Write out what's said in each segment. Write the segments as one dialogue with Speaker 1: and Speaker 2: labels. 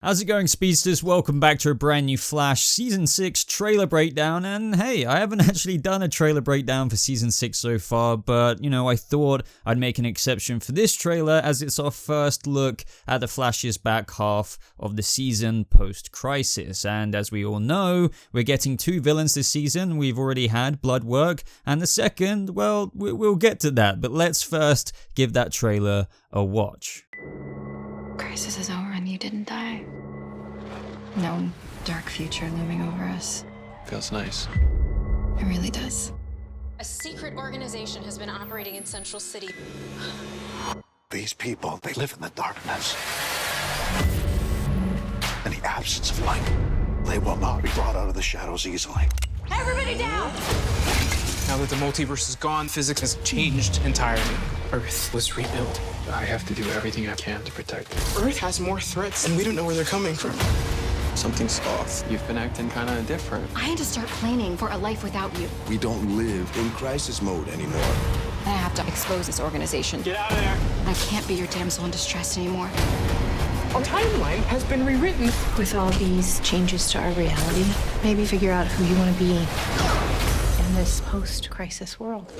Speaker 1: How's it going, speedsters? Welcome back to a brand new Flash Season 6 trailer breakdown, and hey, I haven't actually done a trailer breakdown for Season 6 so far, but I thought I'd make an exception for this trailer as it's our first look at the Flash's back half of the season post-Crisis, and as we all know, we're getting two villains this season. We've already had Bloodwork, and the second, well, we'll get to that, but let's first give that trailer a watch.
Speaker 2: Crisis is over and you didn't die. No dark future looming over us.
Speaker 3: Feels nice.
Speaker 2: It really does.
Speaker 4: A secret organization has been operating in Central City.
Speaker 5: These people, they live in the darkness. In the absence of light, they will not be brought out of the shadows easily.
Speaker 4: Everybody down!
Speaker 3: Now that the multiverse is gone, physics has changed entirely. Earth was rebuilt. I have to do everything I can to protect it. Earth has more threats, and we don't know where they're coming from. Something's off. You've been acting kind of different.
Speaker 2: I had to start planning for a life without you.
Speaker 6: We don't live in crisis mode anymore.
Speaker 2: And I have to expose this organization.
Speaker 3: Get out of there!
Speaker 2: I can't be your damsel in distress anymore.
Speaker 3: Our timeline has been rewritten.
Speaker 7: With all these changes to our reality, maybe figure out who you want to be in this post-crisis world.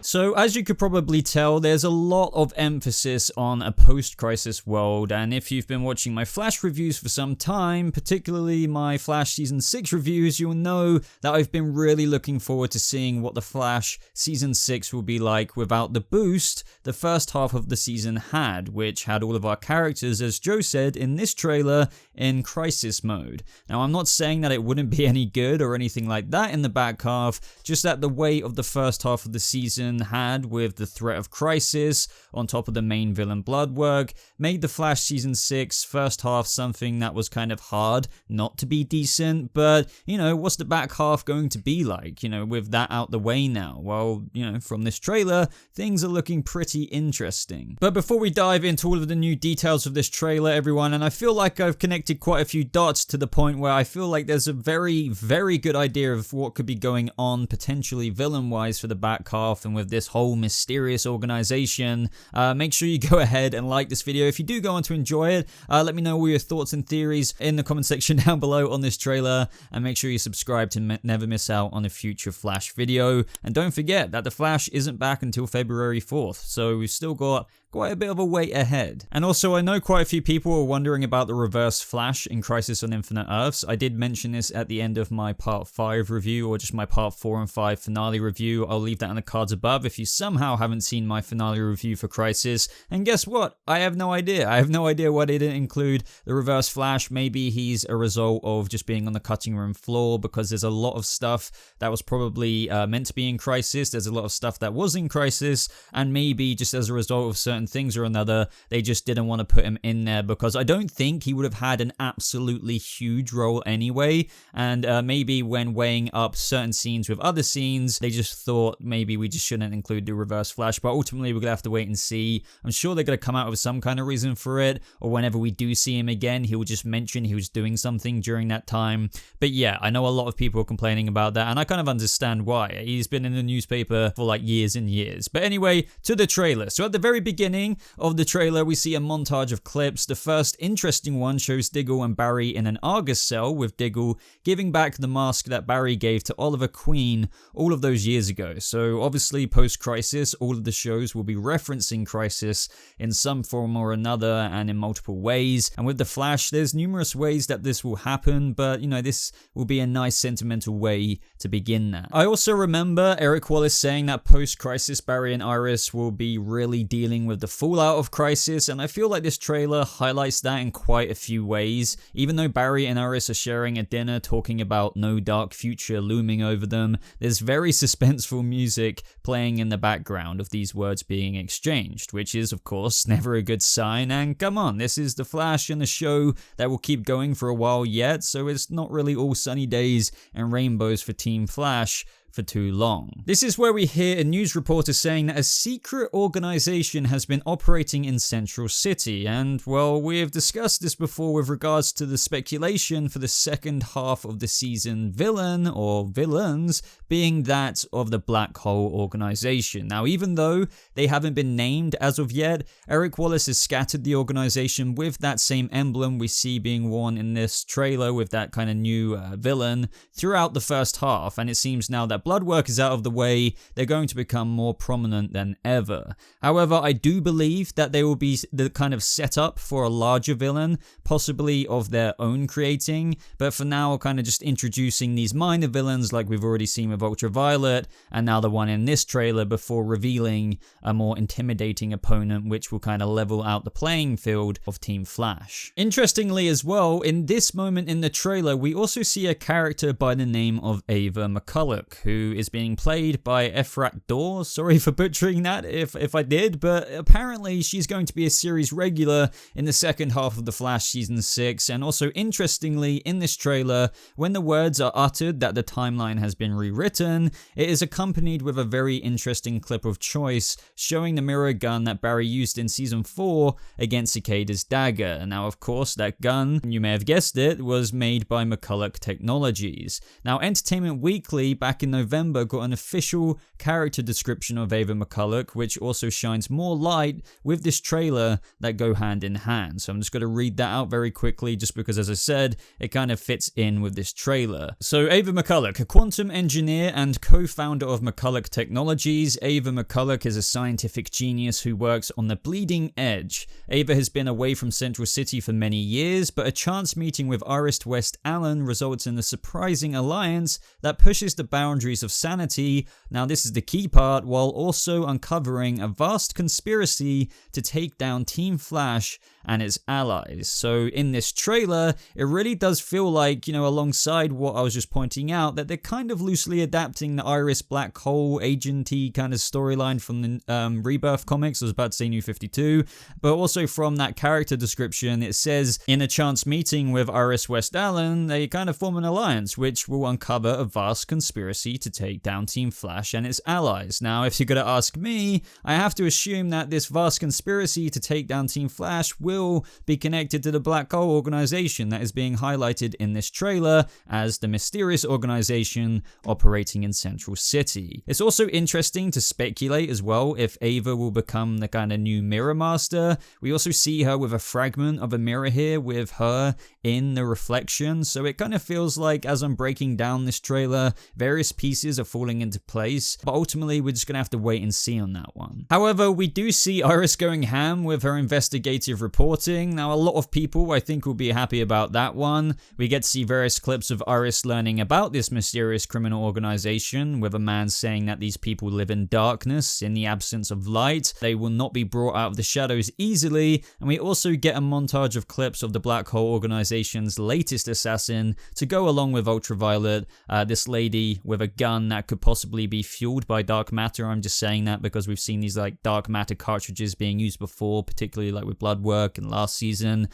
Speaker 1: So, as you could probably tell, there's a lot of emphasis on a post-crisis world, and if you've been watching my Flash reviews for some time, particularly my Flash Season 6 reviews, you'll know that I've been really looking forward to seeing what the Flash Season 6 will be like without the boost the first half of the season had, which had all of our characters, as Joe said in this trailer, in crisis mode. Now, I'm not saying that it wouldn't be any good or anything like that in the back half, just that the weight of the first half of the season had with the threat of Crisis on top of the main villain Bloodwork made the Flash Season 6 first half something that was kind of hard not to be decent, but what's the back half going to be like, with that out the way now? Well, from this trailer, things are looking pretty interesting. But before we dive into all of the new details of this trailer, everyone, and I feel like I've connected quite a few dots to the point where I feel like there's a very, very good idea of what could be going on potentially villain-wise for the back half and with this whole mysterious organization. Make sure you go ahead and like this video. If you do go on to enjoy it, let me know all your thoughts and theories in the comment section down below on this trailer, and make sure you subscribe to never miss out on a future Flash video. And don't forget that the Flash isn't back until February 4th, so we've still got quite a bit of a wait ahead. And also, I know quite a few people were wondering about the reverse Flash in Crisis on Infinite Earths. I did mention this at the end of my Part 5 review, or just my Part 4 and 5 finale review. I'll leave that in the cards above if you somehow haven't seen my finale review for Crisis. And guess what? I have no idea. I have no idea why they didn't include the reverse Flash. Maybe he's a result of just being on the cutting room floor, because there's a lot of stuff that was probably meant to be in Crisis. There's a lot of stuff that was in Crisis, and maybe just as a result of certain things or another, they just didn't want to put him in there, because I don't think he would have had an absolutely huge role anyway, and maybe when weighing up certain scenes with other scenes, they just thought maybe we just shouldn't include the reverse Flash, but ultimately we're gonna have to wait and see. I'm sure they're gonna come out with some kind of reason for it, or whenever we do see him again, he will just mention he was doing something during that time. But yeah, I know a lot of people are complaining about that, and I kind of understand why. He's been in the newspaper for like years and years. But anyway, to the trailer. So at the very beginning of the trailer, we see a montage of clips. The first interesting one shows Diggle and Barry in an Argus cell, with Diggle giving back the mask that Barry gave to Oliver Queen all of those years ago. So obviously post-Crisis, all of the shows will be referencing Crisis in some form or another and in multiple ways. And with the Flash, there's numerous ways that this will happen, but this will be a nice sentimental way to begin that. I also remember Eric Wallace saying that post-Crisis, Barry and Iris will be really dealing with the fallout of Crisis, and I feel like this trailer highlights that in quite a few ways. Even though Barry and Iris are sharing a dinner talking about no dark future looming over them, there's very suspenseful music playing in the background of these words being exchanged, which is of course never a good sign. And come on, this is the Flash and a show that will keep going for a while yet, so it's not really all sunny days and rainbows for Team Flash for too long. This is where we hear a news reporter saying that a secret organization has been operating in Central City, and well, we have discussed this before with regards to the speculation for the second half of the season villain or villains being that of the Black Hole organization. Now, even though they haven't been named as of yet, Eric Wallace has scattered the organization with that same emblem we see being worn in this trailer with that kind of new villain throughout the first half, and it seems now that Bloodwork is out of the way, they're going to become more prominent than ever. However, I do believe that they will be the kind of setup for a larger villain, possibly of their own creating, but for now kind of just introducing these minor villains like we've already seen with Ultraviolet, and now the one in this trailer before revealing a more intimidating opponent which will kind of level out the playing field of Team Flash. Interestingly as well, in this moment in the trailer, we also see a character by the name of Ava McCulloch, who is being played by Efrat Dor. Sorry for butchering that if I did, but apparently she's going to be a series regular in the second half of The Flash Season 6, and also interestingly, in this trailer, when the words are uttered that the timeline has been rewritten, it is accompanied with a very interesting clip of choice showing the mirror gun that Barry used in Season 4 against Cicada's dagger. Now, of course, that gun, you may have guessed it, was made by McCulloch Technologies. Now, Entertainment Weekly back in November got an official character description of Ava McCulloch, which also shines more light with this trailer that go hand in hand. So I'm just going to read that out very quickly just because, as I said, it kind of fits in with this trailer. So Ava McCulloch, a quantum engineer and co-founder of McCulloch Technologies, Ava McCulloch is a scientific genius who works on the bleeding edge. Ava has been away from Central City for many years, but a chance meeting with Iris West Allen results in a surprising alliance that pushes the boundaries of sanity. Now, this is the key part, while also uncovering a vast conspiracy to take down Team Flash and its allies. So in this trailer, it really does feel like, alongside what I was just pointing out, that they're kind of loosely adapting the Iris Black Hole agenty kind of storyline from the Rebirth comics. I was about to say New 52, but also from that character description, it says in a chance meeting with Iris West Allen, they kind of form an alliance which will uncover a vast conspiracy to take down Team Flash and its allies. Now, if you're going to ask me, I have to assume that this vast conspiracy to take down Team Flash will be connected to the Black Hole organization that is being highlighted in this trailer as the mysterious organization operating in Central City. It's also interesting to speculate as well if Ava will become the kind of new Mirror Master. We also see her with a fragment of a mirror here with her in the reflection, so it kind of feels like as I'm breaking down this trailer, various pieces are falling into place, but ultimately we're just gonna have to wait and see on that one. However, we do see Iris going ham with her investigative reporting. Now, a lot of people I think will be happy about that one. We get to see various clips of Iris learning about this mysterious criminal organization, with a man saying that these people live in darkness in the absence of light. They will not be brought out of the shadows easily, and we also get a montage of clips of the Black Hole organization's latest assassin to go along with Ultraviolet, this lady with a gun that could possibly be fueled by dark matter. I'm just saying that because we've seen these like dark matter cartridges being used before, particularly like with Bloodwork and last season,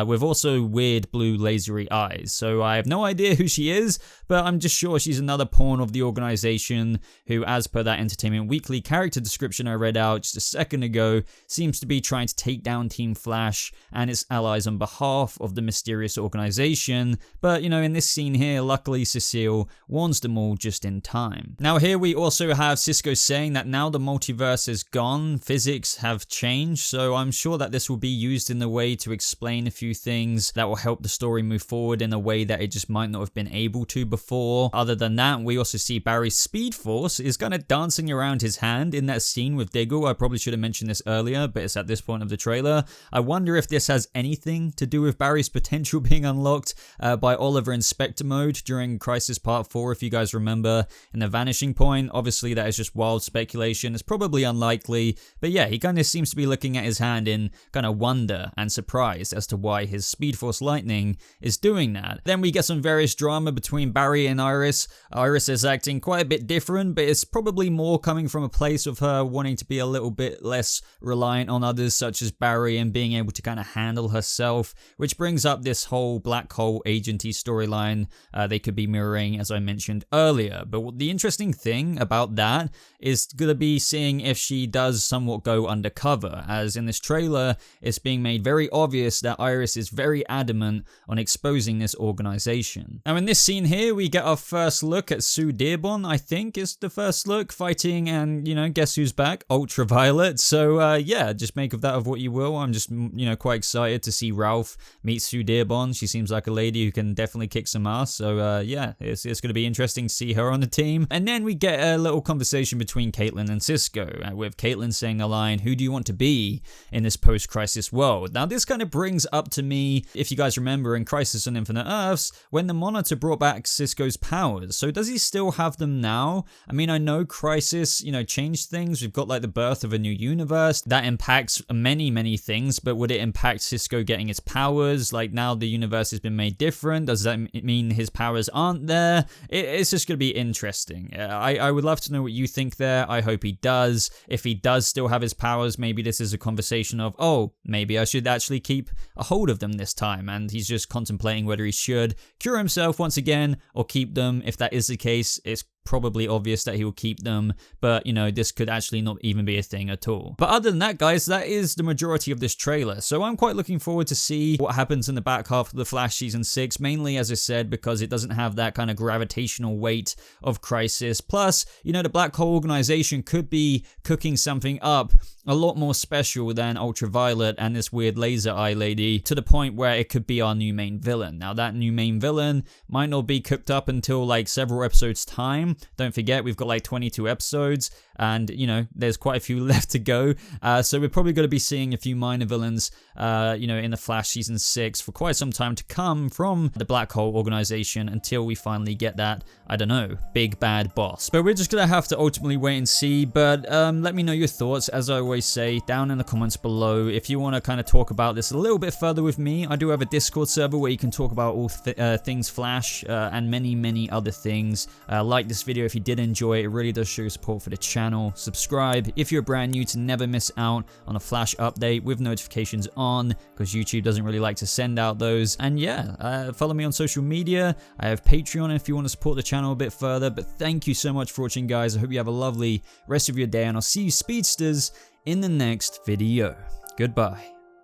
Speaker 1: with also weird blue lasery eyes. So I have no idea who she is, but I'm just sure she's another pawn of the organization who, as per that Entertainment Weekly character description I read out just a second ago, seems to be trying to take down Team Flash and its allies on behalf of the mysterious organization. But in this scene here, luckily Cecile warns them all just in time. Now here we also have Cisco saying that now the multiverse is gone, physics have changed, so I'm sure that this will be used in a way to explain a few things that will help the story move forward in a way that it just might not have been able to before. Other than that, we also see Barry's Speed Force is kind of dancing around his hand in that scene with Diggle. I probably should have mentioned this earlier, but it's at this point of the trailer. I wonder if this has anything to do with Barry's potential being unlocked by Oliver in Spectre mode during Crisis Part 4, if you guys remember, in the Vanishing Point. Obviously, that is just wild speculation. It's probably unlikely, but yeah, he kind of seems to be looking at his hand in kind of wonder wonder and surprised as to why his Speed Force Lightning is doing that. Then we get some various drama between Barry and Iris. Iris is acting quite a bit different, but it's probably more coming from a place of her wanting to be a little bit less reliant on others such as Barry and being able to kind of handle herself, which brings up this whole black hole agency storyline they could be mirroring, as I mentioned earlier. But the interesting thing about that is going to be seeing if she does somewhat go undercover, as in this trailer it's being made very obvious that Iris is very adamant on exposing this organization. Now in this scene here we get our first look at Sue Dearborn, I think is the first look, fighting, and you know, guess who's back? Ultraviolet. So yeah, just make of that of what you will. I'm just, you know, quite excited to see Ralph meet Sue Dearborn. She seems like a lady who can definitely kick some ass. So yeah, it's going to be interesting to see her on the team. And then we get a little conversation between Caitlin and Cisco, with Caitlin saying a line, "Who do you want to be in this post-crisis world?" Now this kind of brings up to me, if you guys remember in Crisis on Infinite Earths, when the Monitor brought back Cisco's powers. So does he still have them now? I mean, I know Crisis, you know, changed things. We've got like the birth of a new universe that impacts many things, but would it impact Cisco getting his powers? Like now the universe has been made different. Does that mean his powers aren't there? It's just going to be interesting. I would love to know what you think there. I hope he does. If he does still have his powers, maybe this is a conversation of, oh, maybe I should actually keep a hold of them this time, and he's just contemplating whether he should cure himself once again or keep them. If that is the case, it's probably obvious that he will keep them, but you know, this could actually not even be a thing at all. But other than that, guys, that is the majority of this trailer, so I'm quite looking forward to see what happens in the back half of The Flash Season 6, mainly, as I said, because it doesn't have that kind of gravitational weight of Crisis. Plus, you know, the Black Hole organization could be cooking something up a lot more special than Ultraviolet and this weird laser eye lady, to the point where it could be our new main villain. Now that new main villain might not be cooked up until like several episodes time. Don't forget, we've got like 22 episodes, and you know, there's quite a few left to go, so we're probably going to be seeing a few minor villains you know, in The Flash Season 6 for quite some time to come from the Black Hole organization, until we finally get that, I don't know, big bad boss. But we're just gonna have to ultimately wait and see. But let me know your thoughts, as I always say, down in the comments below. If you want to kind of talk about this a little bit further with me, I do have a Discord server where you can talk about all things Flash and many other things. Like this video if you did enjoy it. It really does show your support for the channel. Subscribe if you're brand new to never miss out on a Flash update with notifications on, because YouTube doesn't really like to send out those. And yeah, follow me on social media. I have Patreon if you want to support the channel a bit further. But thank you so much for watching, guys. I hope you have a lovely rest of your day, and I'll see you speedsters in the next video. Goodbye.